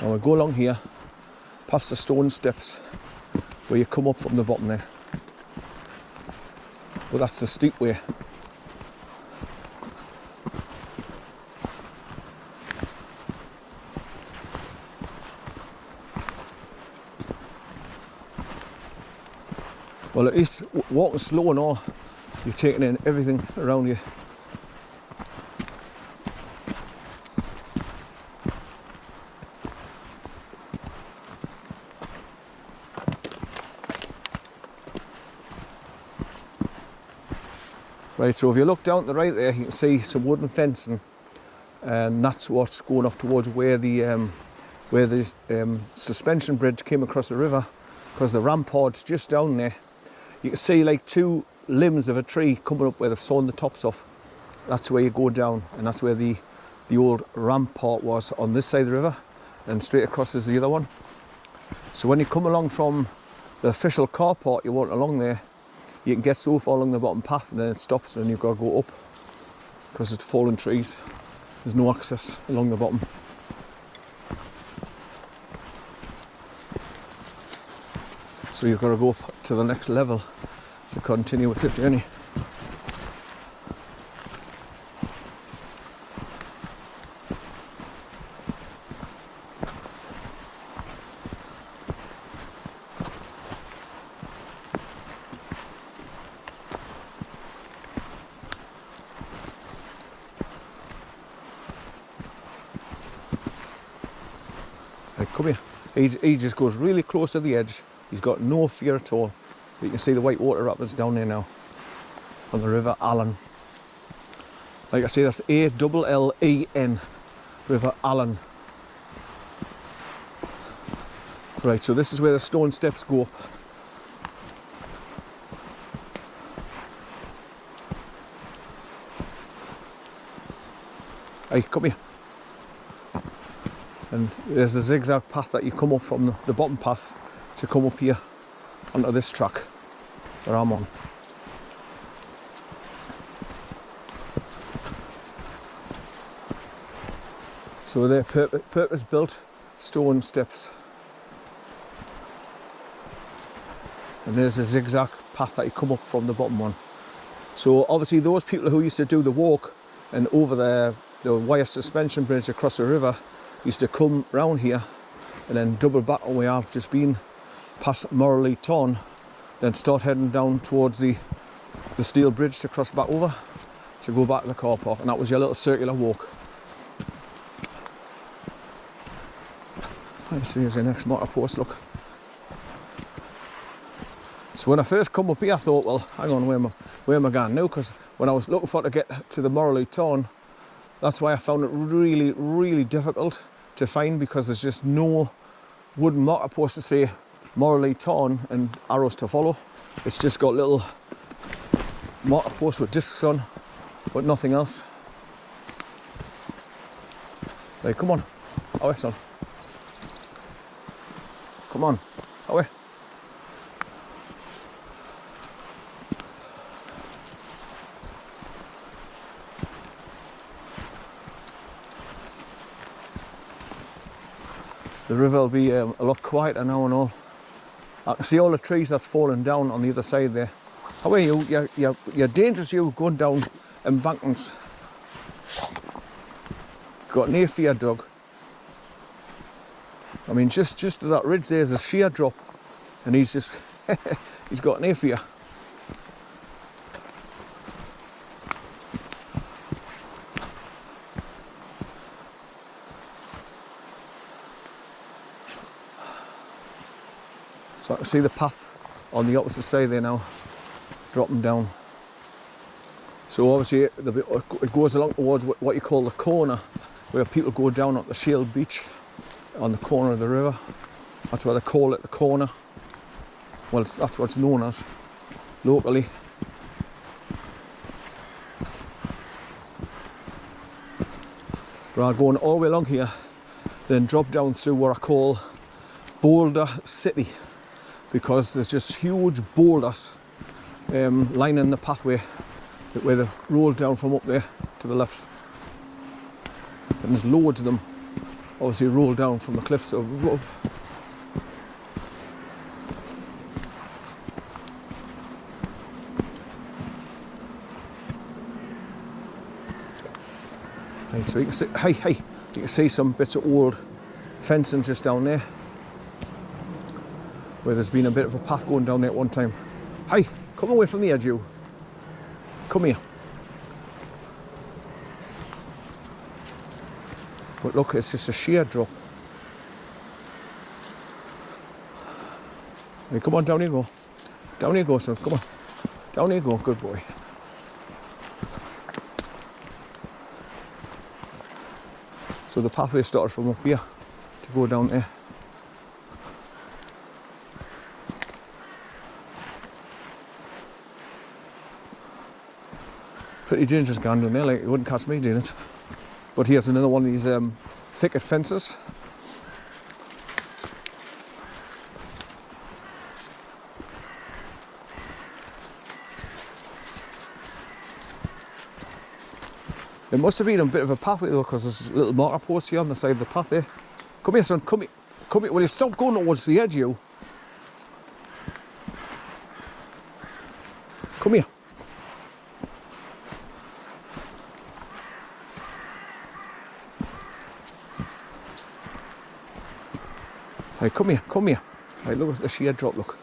Now we go along here, past the stone steps, where you come up from the bottom there. But that's the steep way. Well, at least walking slow and all, you're taking in everything around you. Right, so if you look down to the right there, you can see some wooden fencing, and that's what's going off towards where the suspension bridge came across the river, because the rampart's just down there. You can see like two limbs of a tree coming up where they've sawn the tops off. That's where you go down, and that's where the old rampart was on this side of the river, and straight across is the other one. So when you come along from the official car park, you're walking along there, you can get so far along the bottom path and then it stops and you've got to go up because it's fallen trees. There's no access along the bottom. So you've got to go up to the next level to continue with the journey. Come here. He just goes really close to the edge. He's got no fear at all. You can see the white water rapids down there now on the River Allen. Like I say, that's A-L-L-E-N, River Allen. Right, so this is where the stone steps go up. Hey, come here. And there's a zigzag path that you come up from the bottom path to come up here onto this track that I'm on. So they're purpose-built stone steps. And there's a zigzag path that you come up from the bottom one. So obviously those people who used to do the walk and over the wire suspension bridge across the river used to come round here and then double back on where I've just been, past MORRALEE TARN, then start heading down towards the steel bridge to cross back over to go back to the car park, and that was your little circular walk. Let's see, here's your next motor post, look. So when I first come up here I thought, well, hang on, where am I going now? Because when I was looking for to get to the MORRALEE TARN, that's why I found it really, really difficult to find, because there's just no wooden marker post to say MORRALEE TARN and arrows to follow. It's just got little marker posts with discs on, but nothing else. Hey, come on, away son. Come on, away. The river will be a lot quieter now and all. I can see all the trees that's fallen down on the other side there. How are you? You're dangerous, you, going down embankments. Got no fear, dog. I mean, just to that ridge there's a sheer drop, and he's just he's got no fear. So I can see the path on the opposite side there now, dropping down. So obviously it goes along towards what you call the corner, where people go down at the Shale Beach on the corner of the river. That's why they call it the corner. Well, that's what it's known as locally. But I'm going all the way along here, then drop down through what I call Boulder City, because there's just huge boulders lining the pathway where they've rolled down from up there to the left. And there's loads of them obviously roll down from the cliffs above. Right, so you can see, you can see some bits of old fencing just down there, where there's been a bit of a path going down there at one time. Hey, come away from the edge, you. Come here. But look, it's just a sheer drop. Hey, come on, down you go. Down you go, son, come on. Down you go, good boy. So the pathway started from up here to go down there. Pretty dangerous going down there, like it wouldn't catch me doing it. But here's another one of these thicket fences. It must have been a bit of a pathway though, because there's a little marker post here on the side of the path there. Come here, son, come here. Come here. Will you stop going towards the edge, you? Come here. Hey, come here, come here. Hey, look at the sheer drop, look.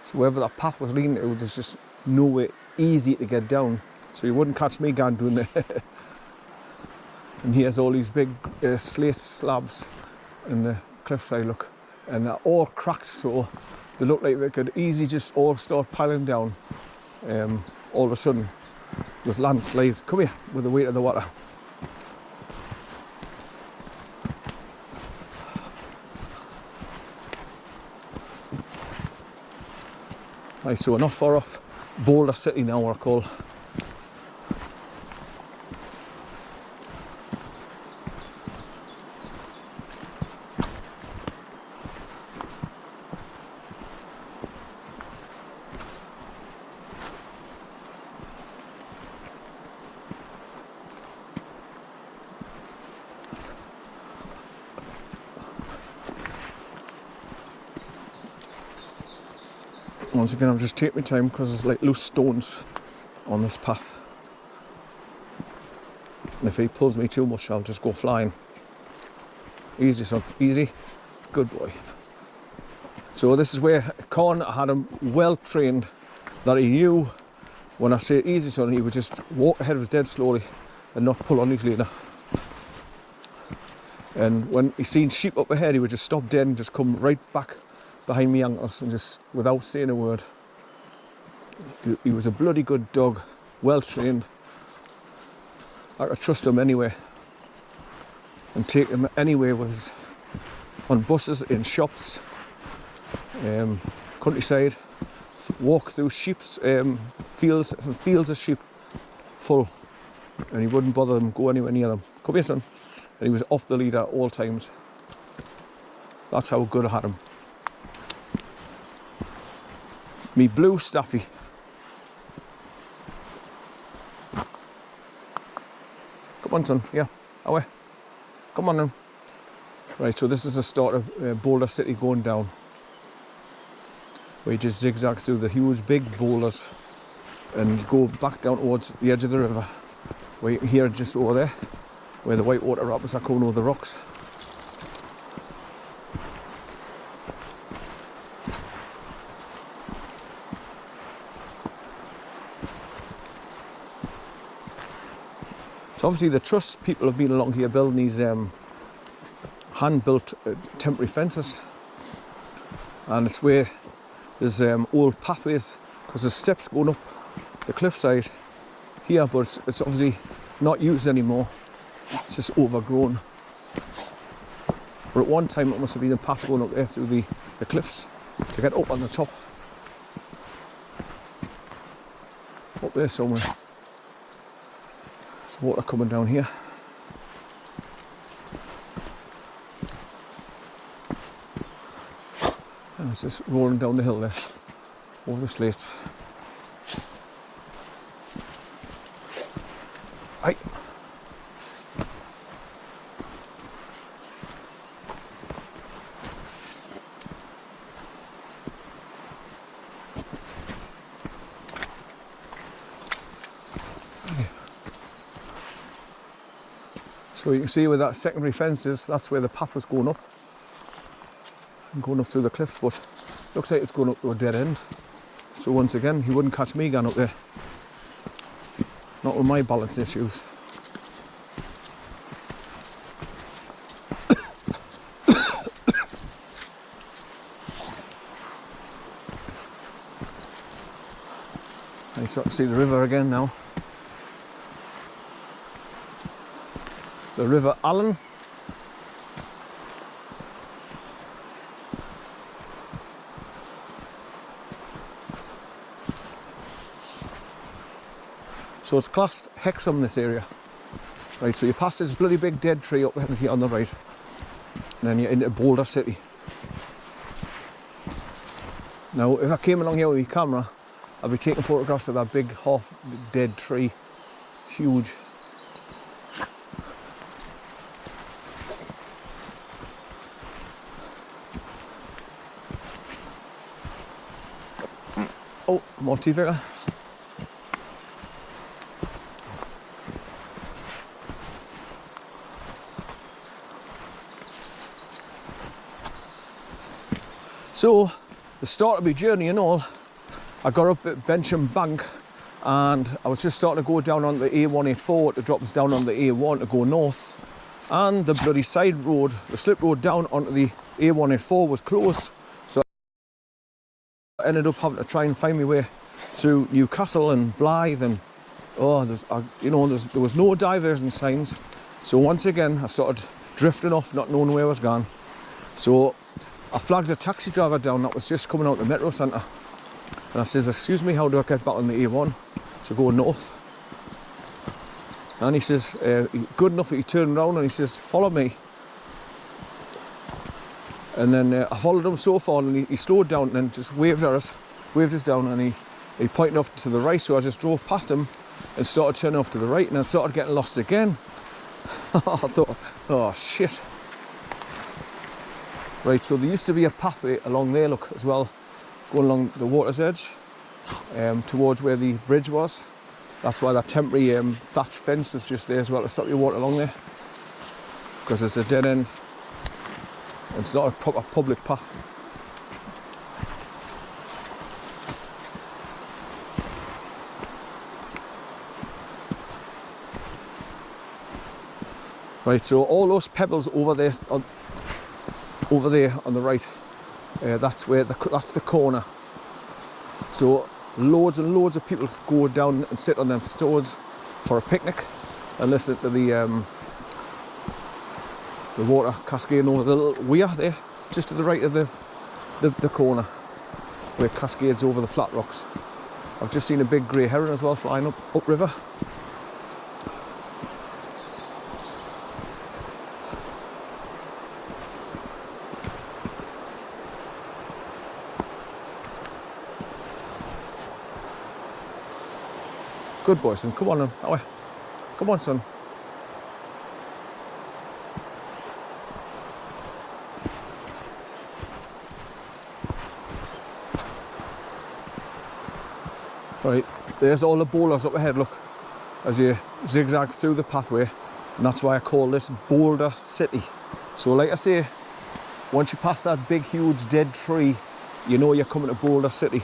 So wherever that path was leading to, there's just nowhere easy to get down. So you wouldn't catch me going doing that. And here's all these big slate slabs in the cliffside, look. And they're all cracked, so they look like they could easily just all start piling down all of a sudden with landslide. Come here, with the weight of the water. Right, so we're not far off Boulder City now, we're called. Once again, I'm just taking my time because there's like loose stones on this path. And if he pulls me too much, I'll just go flying. Easy, son, easy. Good boy. So this is where Con had him well trained, that he knew when I say easy, son, he would just walk ahead of us dead slowly and not pull on his leader. And when he seen sheep up ahead, he would just stop dead and just come right back behind me ankles and just without saying a word. He was a bloody good dog, well trained. I could trust him anywhere and take him anywhere with us, on buses, in shops, countryside, walk through sheep's fields of sheep full, and he wouldn't bother them, go anywhere near them. Come here, son. And he was off the leader at all times. That's how good I had him. Me blue Staffy. Come on, son. Yeah, away. Come on now. Right, so this is the start of Boulder City going down. Where you just zigzag through the huge big boulders and you go back down towards the edge of the river. Where you can hear it just over there, where the whitewater rapids are coming over the rocks. So obviously the truss people have been along here building these hand-built temporary fences, and it's where there's old pathways, because there's steps going up the cliffside here, but it's obviously not used anymore. It's just overgrown. But at one time it must have been a path going up there through the cliffs to get up on the top. Up there somewhere. There's water coming down here. And it's just rolling down the hill there, over the slates. Right. So you can see where that secondary fence is, that's where the path was going up. And going up through the cliffs, but looks like it's going up to a dead end. So once again, he wouldn't catch me going up there. Not with my balance issues. You start to see the river again now. The River Allen. So it's classed Hexham, this area. Right, so you pass this bloody big dead tree up here on the right, and then you're into Boulder City. Now, if I came along here with my camera, I'd be taking photographs of that big half dead tree. It's huge. Oh, multi-figure. So, the start of my journey and all, I got up at Bensham Bank and I was just starting to go down on the A184 to drop us down on the A1 to go north, and the bloody side road, the slip road down onto the A184 was closed, so I ended up having to try and find my way through Newcastle and Blythe, and there was no diversion signs. So once again I started drifting off, not knowing where I was going. So I flagged a taxi driver down that was just coming out the metro centre, and I says, "Excuse me, how do I get back on the A1 to go north?" And he says, good enough that he turned around and he says, "Follow me." And then I followed him so far, and he slowed down and then just waved us down, and he pointed off to the right, so I just drove past him and started turning off to the right, and I started getting lost again. I thought, oh shit. Right, so there used to be a pathway along there, look, as well, going along the water's edge, towards where the bridge was. That's why that temporary thatch fence is just there as well, to stop your water along there, because it's a dead end. It's not a proper public path. Right, so all those pebbles over there on the right, that's the corner. So loads and loads of people go down and sit on them stones for a picnic and listen to the water cascading over the little weir there, just to the right of the corner, where it cascades over the flat rocks. I've just seen a big grey heron as well flying up river. Good boy, son. Come on, then. Away. Come on, son. Right, there's all the boulders up ahead, look, as you zigzag through the pathway, and that's why I call this Boulder City. So like I say, once you pass that big huge dead tree, you know you're coming to Boulder City.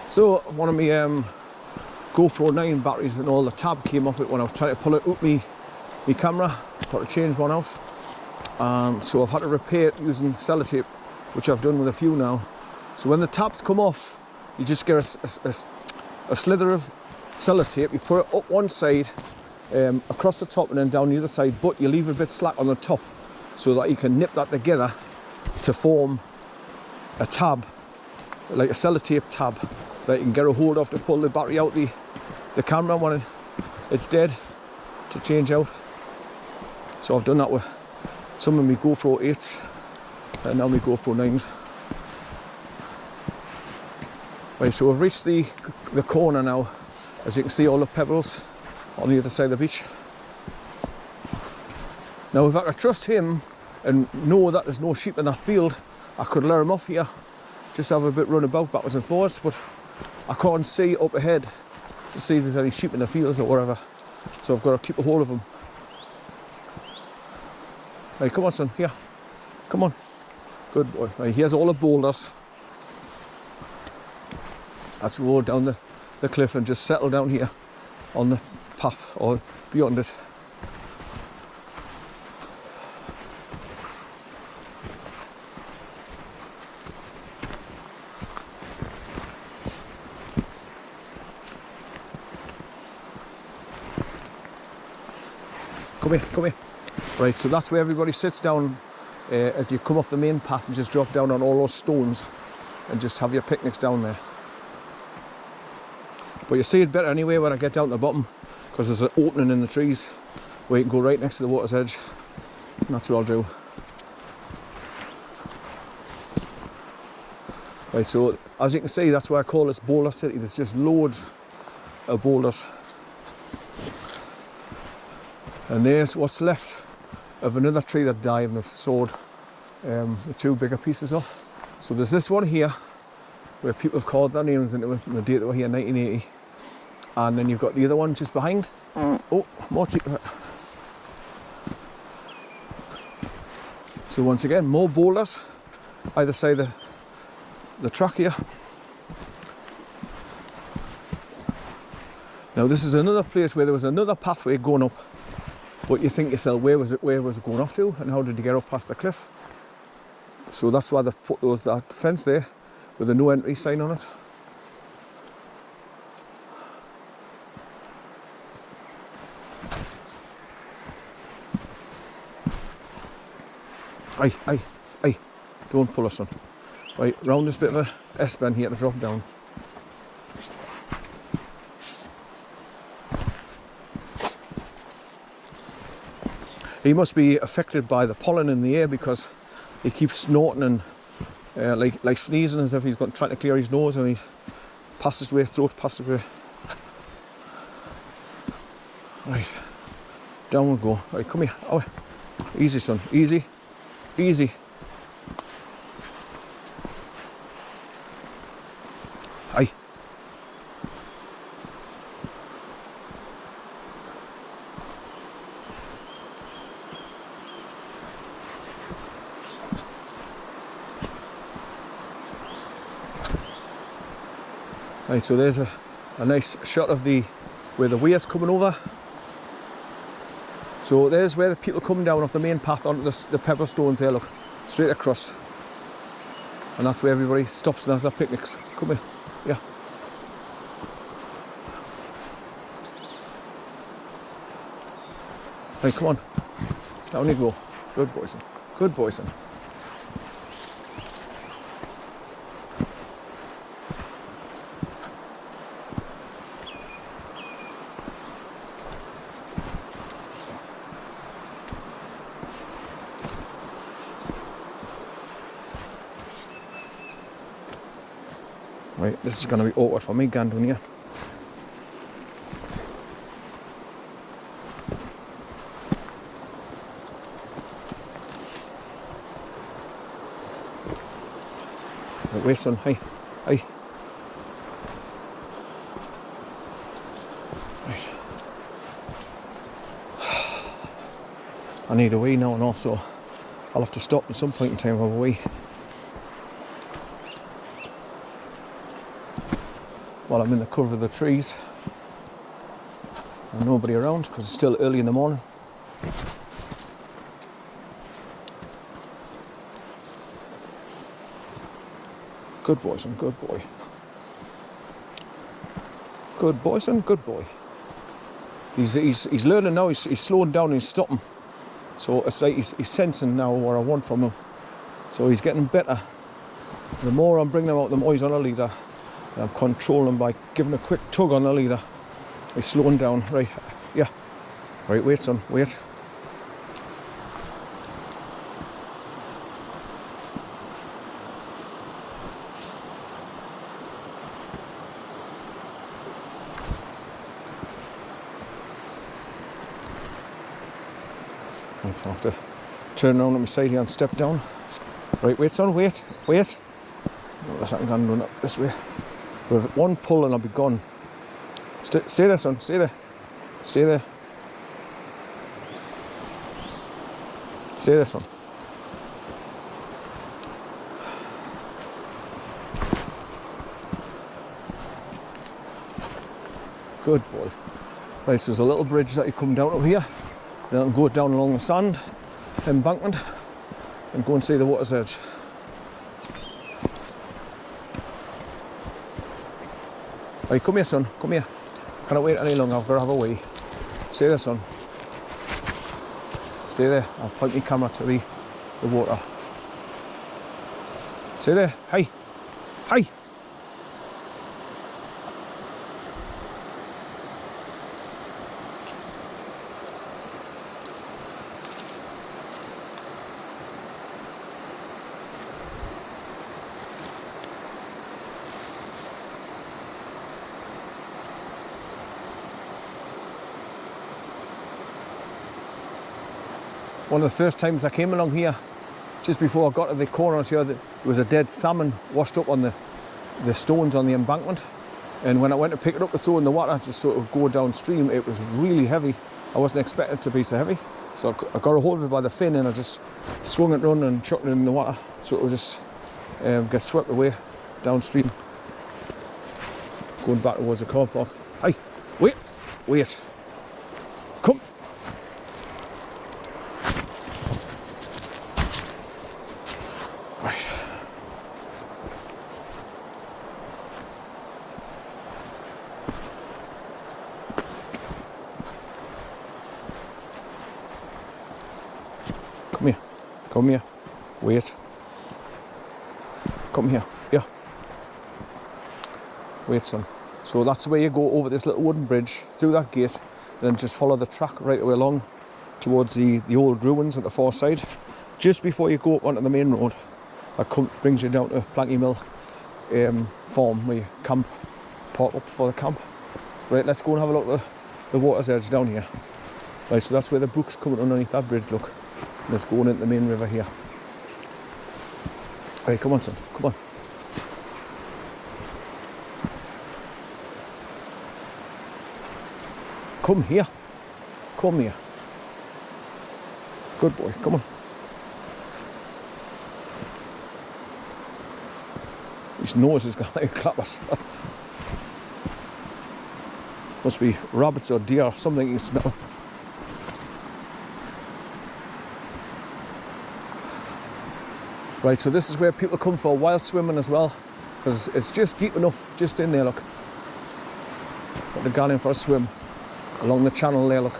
So one of my GoPro 9 batteries and all, the tab came off it when I was trying to pull it up my camera. Got to change one out. So I've had to repair it using sellotape, which I've done with a few now. So when the tabs come off, you just get a slither of sellotape, you put it up one side, across the top and then down the other side, but you leave a bit slack on the top so that you can nip that together to form a tab, like a sellotape tab, that you can get a hold of to pull the battery out the camera when it's dead, to change out. So I've done that with some of my GoPro 8s and now my GoPro 9s. Right, so we've reached the corner now. As you can see, all the pebbles on the other side of the beach. Now if I could trust him and know that there's no sheep in that field, I could lure them off here, just have a bit run about backwards and forwards, but I can't see up ahead to see if there's any sheep in the fields or whatever, so I've got to keep a hold of them. Right, come on son, here, come on, good boy. Right, here's all the boulders. Let's roll down the cliff and just settle down here on the path or beyond it. Come here, come here. Right, so that's where everybody sits down as you come off the main path and just drop down on all those stones and just have your picnics down there. But you see it better anyway when I get down to the bottom, because there's an opening in the trees where you can go right next to the water's edge, and that's what I'll do. Right, so as you can see, that's why I call this Boulder City. There's just loads of boulders. And there's what's left of another tree that died and they've sawed the two bigger pieces off. So there's this one here where people have carved their names into it from the date they were here, 1980. And then you've got the other one just behind. Oh, more tree. So once again, more boulders either side of the track here. Now this is another place where there was another pathway going up, but you think yourself, where was it going off to, and how did you get up past the cliff? So that's why they've put that fence there with a no entry sign on it. Aye, don't pull us on. Right, round this bit of a S-bend here to drop down. He must be affected by the pollen in the air because he keeps snorting and like sneezing as if he's trying to clear his nose, and he passes away, throat passes away. Right, down we go. Right, come here. Oh, easy son, easy. Easy. Aye. Right, so there's a nice shot of where the weir's coming over. So there's where the people come down off the main path onto the pepper stones there, look, straight across. And that's where everybody stops and has their picnics. Come here, yeah. Right, come on, down you go. Good boy, son, good boy, son. Right, this is going to be awkward for me, Gandun here. Right, wait son, hey. Right. I need a wee now and also I'll have to stop at some point in time and have a wee. While I'm in the cover of the trees and nobody around because it's still early in the morning. Good boy, son, good boy. Good boy, son, good boy. He's learning now, he's slowing down and he's stopping. So it's like he's sensing now what I want from him. So he's getting better. The more I'm bringing him out, the more he's on a leader. And I'm controlling him by giving a quick tug on the leader. He's slowing down, right, yeah. Right, wait son, wait. Right, I have to turn around on my side here and step down. Right, wait son, wait. No, that's not going to run up this way. With one pull and I'll be gone. Stay there son, stay there. Stay there. Stay there son. Good boy. Right, so there's a little bridge that you come down up here, then go down along the sand embankment and go and see the water's edge. Right, come here son, come here. Can't wait any longer, I've got to have a wee. Stay there son. Stay there, I'll point my camera to the water. Stay there, hey, hey. One of the first times I came along here, just before I got to the corners here, there was a dead salmon washed up on the stones on the embankment. And when I went to pick it up to throw in the water, just sort of go downstream, it was really heavy. I wasn't expecting it to be so heavy. So I got a hold of it by the fin and I just swung it round and chucked it in the water. So it would just get swept away downstream. Going back towards the car park. Hey, wait. Come. Right. Come here. Wait. Come here. Yeah. Wait, son. So that's the way you go over this little wooden bridge, through that gate, then just follow the track right away along towards the old ruins at the far side. Just before you go up onto the main road, that brings you down to Planky Mill farm where you camp, park up for the camp. Right, let's go and have a look at the water's edge down here. Right, so that's where the brook's coming underneath that bridge, look. And it's going into the main river here. Right, come on son, come on. Come here. Come here. Good boy, come on. His nose has got like clappers. Must be rabbits or deer or something you smell. Right, so this is where people come for wild swimming as well, because it's just deep enough, just in there, look. Got the gallon for a swim along the channel there, look.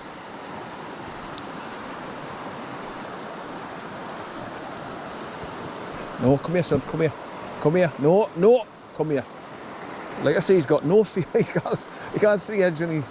No, come here son, come here. Come here, no, come here. Like I say, he's got no fear, he can't see edge and